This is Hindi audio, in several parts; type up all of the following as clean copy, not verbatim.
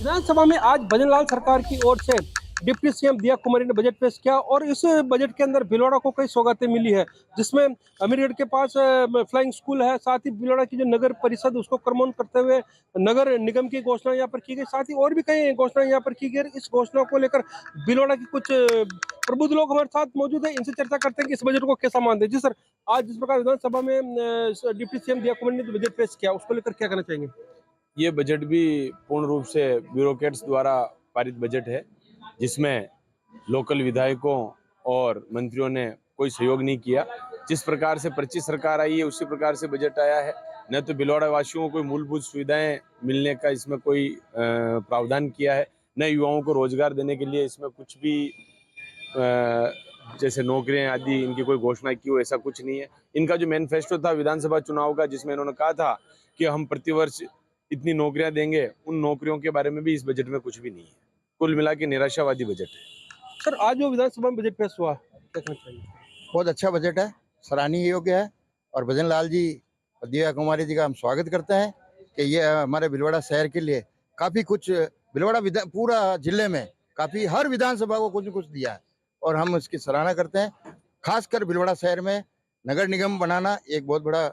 विधानसभा में आज भजनलाल सरकार की ओर से डिप्टी सीएम दिया कुमारी ने बजट पेश किया और इस बजट के अंदर भिलवाड़ा को कई सौगातें मिली है, जिसमें अमीरगढ़ के पास फ्लाइंग स्कूल है। साथ ही भिलवाड़ा की जो नगर परिषद उसको क्रमोन्नत करते हुए नगर निगम की घोषणा यहाँ पर की गई। साथ ही और भी कई घोषणाएं यहाँ पर की गई। इस घोषणा को लेकर भिलवाड़ा की कुछ प्रबुद्ध लोग हमारे साथ मौजूद है, इनसे चर्चा करते हैं कि इस बजट को कैसा मानते हैं। जी सर, आज जिस प्रकार विधानसभा में डिप्टी सीएम दिया कुमारी ने बजट पेश किया, उसको लेकर क्या कहना चाहेंगे? ये बजट भी पूर्ण रूप से ब्यूरोक्रेट्स द्वारा पारित बजट है, जिसमें लोकल विधायकों और मंत्रियों ने कोई सहयोग नहीं किया। जिस प्रकार से पर्ची सरकार आई है उसी प्रकार से बजट आया है। न तो भिलवाड़ा वासियों को कोई मूलभूत सुविधाएं मिलने का इसमें कोई प्रावधान किया है, न युवाओं को रोजगार देने के लिए इसमें कुछ भी जैसे नौकरियां आदि इनकी कोई घोषणा की हो, ऐसा कुछ नहीं है। इनका जो मैनिफेस्टो था विधानसभा चुनाव का, जिसमें इन्होंने कहा था कि हम प्रतिवर्ष इतनी नौकरियां देंगे, उन नौकरियों के बारे में भी इस बजट में कुछ भी नहीं है। कुल मिला के निराशावादी बजट है। सर, आज जो विधानसभा में बजट पेश हुआ, क्या कहना चाहिए? बहुत अच्छा बजट है, सराहनीय योग्य है। और भजनलाल जी और दिव्या कुमारी जी का हम स्वागत करते हैं कि ये हमारे भिलवाड़ा शहर के लिए काफ़ी कुछ, भिलवाड़ा पूरा जिले में काफ़ी हर विधानसभा को कुछ न कुछ दिया है और हम इसकी सराहना करते हैं। खासकर भिलवाड़ा शहर में नगर निगम बनाना एक बहुत बड़ा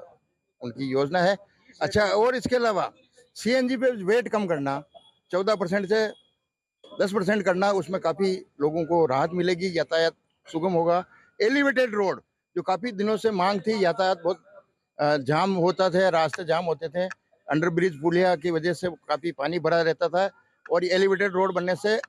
उनकी योजना है। अच्छा, और इसके अलावा सीएनजी पे वेट कम करना, 14% से 10% करना, उसमें काफ़ी लोगों को राहत मिलेगी, यातायात सुगम होगा। एलिवेटेड रोड जो काफ़ी दिनों से मांग थी, यातायात बहुत जाम होता थे, रास्ते जाम होते थे, अंडर ब्रिज पुलिया की वजह से काफ़ी पानी भरा रहता था और ये एलिवेटेड रोड बनने से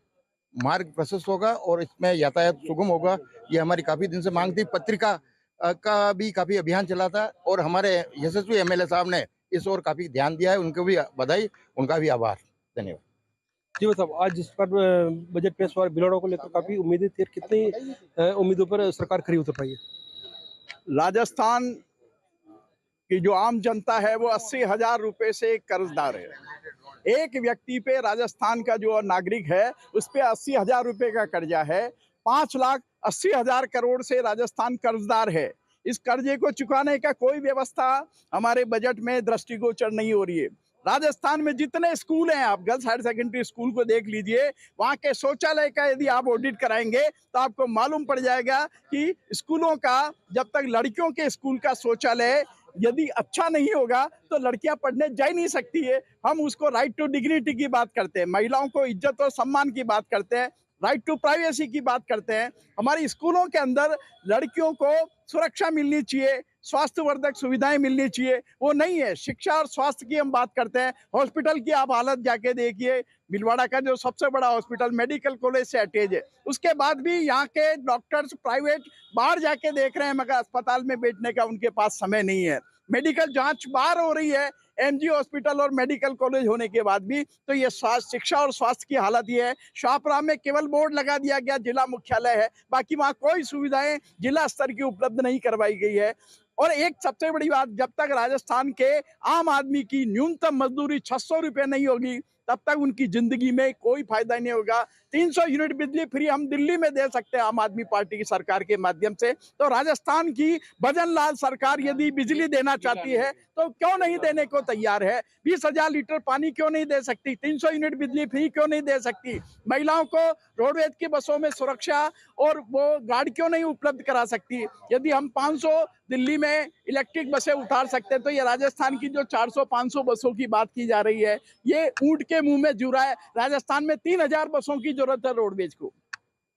मार्ग प्रशस्त होगा और इसमें यातायात सुगम होगा। ये हमारी काफ़ी दिन से मांग थी। पत्रिका का भी काफ़ी अभियान चला था और हमारे यशस्वी एमएलए साहब ने इस ओर काफ़ी ध्यान दिया है, उनको भी बधाई, उनका भी आभार। धन्यवाद। जी बताओ, आज जिस पर बजट पेश हुआ, भिलवाड़ा को लेकर काफी उम्मीदें थी, कितनी उम्मीदों पर सरकार खरी उतर पाई है? राजस्थान की जो आम जनता है वो 80,000 रुपए से कर्जदार है। एक व्यक्ति पे राजस्थान का जो नागरिक है उस पे 80,000 रुपए का कर्जा है। 5,80,000 करोड़ से राजस्थान कर्जदार है। इस कर्जे को चुकाने का कोई व्यवस्था हमारे बजट में दृष्टिगोचर नहीं हो रही है। राजस्थान में जितने स्कूल हैं, आप गर्ल्स हायर सेकेंडरी स्कूल को देख लीजिए, वहाँ के शौचालय का यदि आप ऑडिट कराएंगे तो आपको मालूम पड़ जाएगा कि स्कूलों का, जब तक लड़कियों के स्कूल का शौचालय यदि अच्छा नहीं होगा तो लड़कियां पढ़ने जा ही नहीं सकती है। हम उसको राइट टू डिग्निटी की बात करते हैं, महिलाओं को इज्जत और सम्मान की बात करते हैं, राइट टू प्राइवेसी की बात करते हैं। हमारी स्कूलों के अंदर लड़कियों को सुरक्षा मिलनी चाहिए, स्वास्थ्यवर्धक सुविधाएं मिलनी चाहिए, वो नहीं है। शिक्षा और स्वास्थ्य की हम बात करते हैं, हॉस्पिटल की आप हालत जाके देखिए। भिलवाड़ा का जो सबसे बड़ा हॉस्पिटल मेडिकल कॉलेज से अटैच है, उसके बाद भी यहाँ के डॉक्टर्स प्राइवेट बाहर जाके देख रहे हैं, मगर अस्पताल में बैठने का उनके पास समय नहीं है। मेडिकल जांच बाहर हो रही है एमजी हॉस्पिटल और मेडिकल कॉलेज होने के बाद भी। तो ये स्वास्थ्य, शिक्षा और स्वास्थ्य की हालत ये है। शाहपुरा में केवल बोर्ड लगा दिया गया, जिला मुख्यालय है, बाकी वहाँ कोई सुविधाएं जिला स्तर की उपलब्ध नहीं करवाई गई है। और एक सबसे बड़ी बात, जब तक राजस्थान के आम आदमी की न्यूनतम मजदूरी 600 रुपये नहीं होगी तब तक उनकी जिंदगी में कोई फायदा नहीं होगा। 300 यूनिट बिजली फ्री हम दिल्ली में दे सकते हैं आम आदमी पार्टी की सरकार के माध्यम से। तो राजस्थान की भजनलाल सरकार यदि बिजली देना चाहती है तो क्यों नहीं देने को तैयार है? 20,000 लीटर पानी क्यों नहीं दे सकती? 300 यूनिट बिजली फ्री क्यों नहीं दे सकती? महिलाओं को रोडवेज की बसों में सुरक्षा और वो गाड़ी क्यों नहीं उपलब्ध करा सकती? यदि हम 500 दिल्ली में इलेक्ट्रिक बसें उतार सकते हैं तो ये राजस्थान की जो 400-500 बसों की बात की जा रही है, ये ऊंट के मुंह में जुरा है। राजस्थान में 3,000 बसों की जरूरत है रोडवेज को,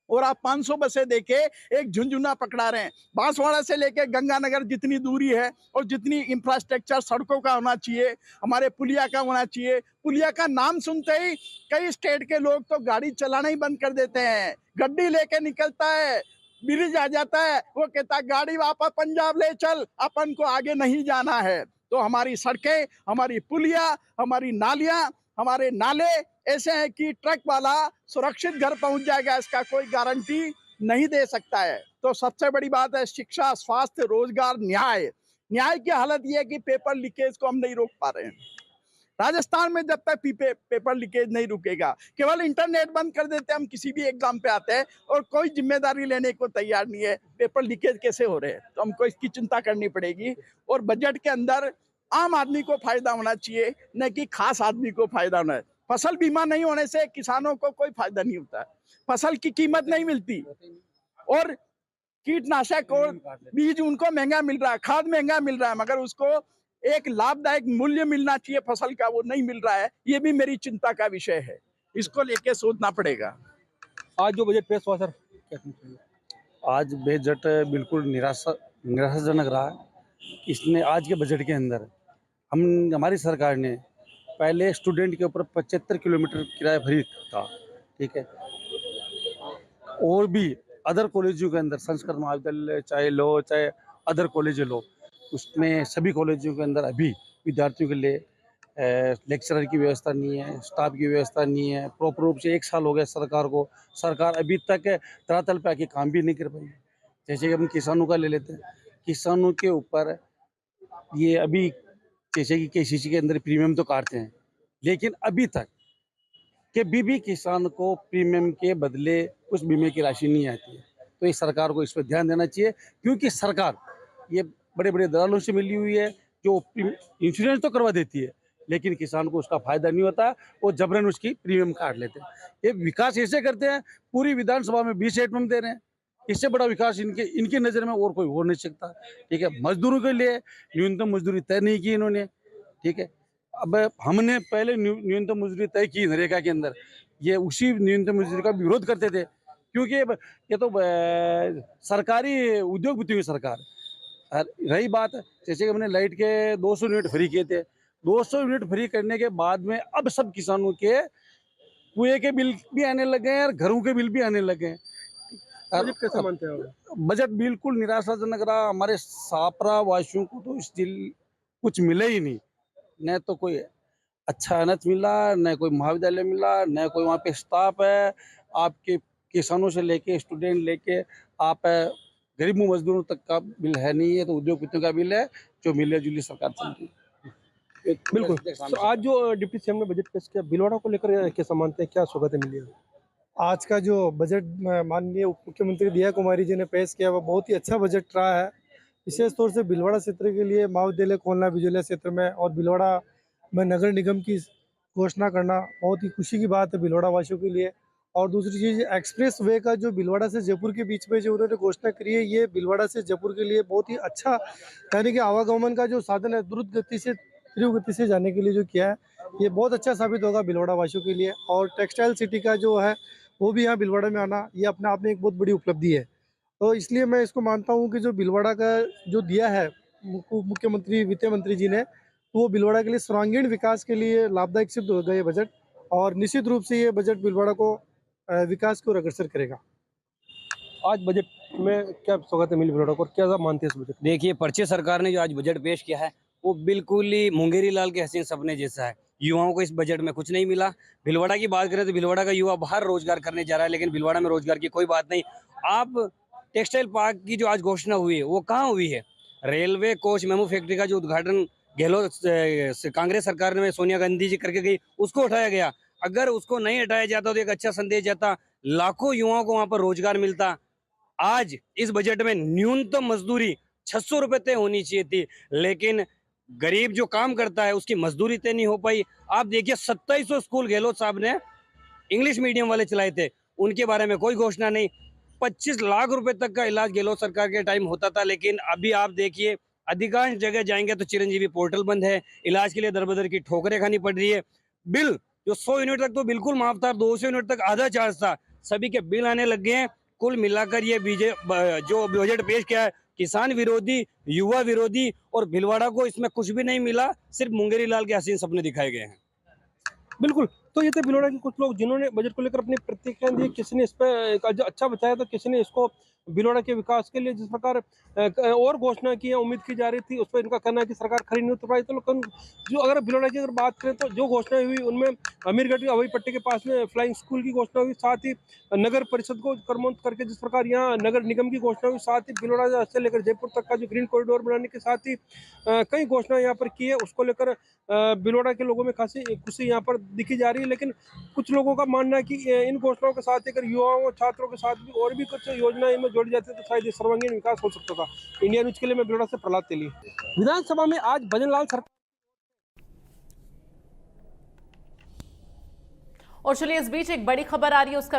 और आप 500 बसें देके एक झुंझुना पकड़ा रहे हैं। बांसवाड़ा से लेके गंगानगर जितनी दूरी है और जितनी इंफ्रास्ट्रक्चर सड़कों का होना चाहिए, हमारे पुलिया का होना चाहिए, पुलिया का नाम सुनते ही कई स्टेट के लोग तो गाड़ी चलाना ही बंद कर देते हैं। गड्डी लेके निकलता है, ब्रिज आ जाता है, वो कहता है गाड़ी वापस पंजाब ले चल, अपन को आगे नहीं जाना है। तो हमारी सड़कें, हमारी पुलिया, हमारी नालियां, हमारे नाले ऐसे हैं कि ट्रक वाला सुरक्षित घर पहुंच जाएगा, इसका कोई गारंटी नहीं दे सकता है। तो सबसे बड़ी बात है शिक्षा, स्वास्थ्य, रोजगार, न्याय। न्याय की हालत यह है कि पेपर लीकेज को हम नहीं रोक पा रहे हैं। राजस्थान में जब तक पेपर लीकेज नहीं रुकेगा, केवल इंटरनेट बंद कर देते हैं, हम किसी भी एग्जाम पे आते हैं और कोई जिम्मेदारी लेने को तैयार नहीं है। पेपर लीकेज कैसे हो रहे हैं, तो हमको इसकी चिंता करनी पड़ेगी। और बजट के अंदर आम आदमी को फायदा होना चाहिए, न कि खास आदमी को फायदा होना है। फसल बीमा नहीं होने से किसानों को कोई फायदा नहीं होता है, फसल की कीमत नहीं मिलती और कीटनाशक और बीज उनको महंगा मिल रहा है, खाद महंगा मिल रहा है, मगर उसको एक लाभदायक मूल्य मिलना चाहिए फसल का, वो नहीं मिल रहा है। ये भी मेरी चिंता का विषय है, इसको लेके सोचना पड़ेगा। आज जो बजट पेश हुआ सर, क्या कहना चाहिए? आज बजट बिल्कुल निराशाजनक रहा है। इसने आज के बजट के अंदर हमारी सरकार ने पहले स्टूडेंट के ऊपर 75 किलोमीटर किराया फ्री था, ठीक है, और भी अदर कॉलेजों के अंदर संस्कृत महाविद्यालय चाहे लो चाहे अदर कॉलेज लो, उसमें सभी कॉलेजों के अंदर अभी विद्यार्थियों के लिए लेक्चरर की व्यवस्था नहीं है, स्टाफ की व्यवस्था नहीं है। प्रॉपर रूप से 1 साल हो गया सरकार को, सरकार अभी तक धरातल पे आके काम भी नहीं कर पाई। जैसे कि हम किसानों का ले लेते हैं, किसानों के ऊपर ये अभी जैसे कि केसीसी के अंदर प्रीमियम तो काटते हैं, लेकिन अभी तक के भी किसान को प्रीमियम के बदले उस बीमे की राशि नहीं आती है। तो इस सरकार को इस पर ध्यान देना चाहिए, क्योंकि सरकार ये बड़े बड़े दलालों से मिली हुई है जो इंश्योरेंस तो करवा देती है, लेकिन किसान को उसका फायदा नहीं होता, वो जबरन उसकी प्रीमियम काट लेते हैं। ये विकास ऐसे करते हैं, पूरी विधानसभा में 20 एटम दे रहे हैं, इससे बड़ा विकास इनकी नज़र में और कोई हो नहीं सकता, ठीक है। मजदूरों के लिए न्यूनतम मजदूरी तय नहीं की इन्होंने, ठीक है। अब हमने पहले न्यूनतम मजदूरी तय की नरेगा के अंदर, ये उसी न्यूनतम मजदूरी का विरोध करते थे, क्योंकि ये तो सरकारी उद्योगपति हुई सरकार। रही बात जैसे कि हमने लाइट के 200 यूनिट फ्री किए थे, 200 यूनिट फ्री करने के बाद में अब सब किसानों के कुएं के बिल भी आने लगे हैं और घरों के बिल भी आने लगे हैं। बजट कैसे मानते हैं आप? बजट बिल्कुल निराशाजनक रहा। हमारे सापरा वासियों को तो इस जिल कुछ मिला ही नहीं, न तो कोई अच्छा अनाज मिला, न कोई महाविद्यालय मिला, न कोई वहाँ पे स्टाफ है। आपके किसानों से लेके स्टूडेंट लेके आप गरीब मजदूरों तक का बिल है नहीं है, तो उद्योगपतियों का बिल है जो मिले जुली सरकार चल रही है। बिल्कुल। तो आज जो डिप्टी सीएम ने बजट पेश किया, भीलवाड़ा को लेकर कैसा मानते हैं, क्या सौगातें मिली है? आज का जो बजट माननीय उप मुख्यमंत्री दिया कुमारी जी ने पेश किया, वो बहुत ही अच्छा बजट रहा है। विशेष तौर से भीलवाड़ा क्षेत्र के लिए महाविद्यालय खोलना बिजौलिया क्षेत्र में और भीलवाड़ा में नगर निगम की घोषणा करना बहुत ही खुशी की बात है भीलवाड़ा वासियों के लिए। और दूसरी चीज़, एक्सप्रेस वे का जो भीलवाड़ा से जयपुर के बीच में जो उन्होंने घोषणा करी है, ये भीलवाड़ा से जयपुर के लिए बहुत ही अच्छा, यानी कि आवागमन का जो साधन है द्रुत गति से तीव्र गति से जाने के लिए जो किया है, ये बहुत अच्छा साबित होगा भीलवाड़ा वासियों के लिए। और टेक्सटाइल सिटी का जो है वो भी यहाँ भीलवाड़ा में आना, ये अपने आप में एक बहुत बड़ी उपलब्धि है। तो इसलिए मैं इसको मानता हूँ कि जो भीलवाड़ा का जो दिया है मुख्यमंत्री वित्त मंत्री जी ने, तो वो भीलवाड़ा के लिए सर्वांगीण विकास के लिए लाभदायक सिद्ध होगा ये बजट। और निश्चित रूप से ये बजट भीलवाड़ा को विकास को अग्रसर करेगा। आज बजट में क्या सौगातें मिली भीलवाड़ा को और क्या मानते हैं इस बजट? देखिए, पर्चे सरकार ने जो आज बजट पेश किया है वो बिल्कुल ही मुंगेरी लाल के हसीन सपने जैसा है। युवाओं को इस बजट में कुछ नहीं मिला। भीलवाड़ा की बात करें तो भीलवाड़ा का युवा बाहर रोजगार करने जा रहा है, लेकिन भीलवाड़ा में रोजगार की कोई बात नहीं। आप टेक्सटाइल पार्क की जो आज घोषणा हुई है वो कहाँ हुई है? रेलवे कोच मेमो फैक्ट्री का जो उद्घाटन गहलोत कांग्रेस सरकार ने सोनिया गांधी जी करके गई, उसको उठाया गया। अगर उसको नहीं हटाया जाता तो एक अच्छा संदेश जाता, लाखों युवाओं को वहां पर रोजगार मिलता। आज इस बजट में न्यूनतम मजदूरी 600 रुपए तय होनी चाहिए थी, लेकिन गरीब जो काम करता है उसकी मजदूरी तय नहीं हो पाई। आप देखिए 2700 स्कूल गहलोत साहब ने इंग्लिश मीडियम वाले चलाए थे, उनके बारे में कोई घोषणा नहीं। 25 लाख रुपए तक का इलाज गहलोत सरकार के टाइम होता था, लेकिन अभी आप देखिए अधिकांश जगह जाएंगे तो चिरंजीवी पोर्टल बंद है, इलाज के लिए दरबदर की ठोकरें खानी पड़ रही है। बिल जो 100 यूनिट तक तो बिल्कुल माफ था, 200 यूनिट तक आधा चार्ज था, सभी के बिल आने लग गए हैं। कुल मिलाकर ये जो बजट पेश किया है किसान विरोधी, युवा विरोधी, और भीलवाड़ा को इसमें कुछ भी नहीं मिला, सिर्फ मुंगेरी लाल के हसीन सपने दिखाए गए हैं। बिल्कुल। तो ये थे भीलवाड़ा के कुछ लोग जिन्होंने बजट को लेकर अपनी प्रतिक्रिया दी। किसी ने इस पर अच्छा बताया तो किसी ने इसको भीलवाड़ा के विकास के लिए जिस प्रकार और घोषणा की है, उम्मीद की जा रही थी, उस पर इनका कहना है कि सरकार खरी नहीं उतर पाई। तो जो अगर भीलवाड़ा की अगर बात करें तो जो घोषणा हुई उनमें अमीरगढ़ की हवाई पट्टी के पास में फ्लाइंग स्कूल की घोषणा हुई, साथ ही नगर परिषद को कर्मोन्त करके जिस प्रकार यहाँ नगर निगम की घोषणा हुई, साथ ही भीलवाड़ा से लेकर जयपुर तक का जो ग्रीन कॉरिडोर बनाने के साथ ही कई घोषणा यहाँ पर की है। उसको लेकर भीलवाड़ा के लोगों में खासी खुशी यहाँ पर दिखी जा रही है। लेकिन कुछ लोगों का मानना है कि इन घोषणाओं के साथ अगर युवाओं छात्रों के साथ भी और भी कुछ योजनाएं इनमें जोड़ी जाती है तो शायद ये सर्वांगीण विकास हो सकता था। इंडिया न्यूज के लिए मैं भीलवाड़ा से प्रहलाद तेली। विधानसभा में आज भजन लाल सरकार और चलिए इस बीच एक बड़ी खबर आ रही है, उसका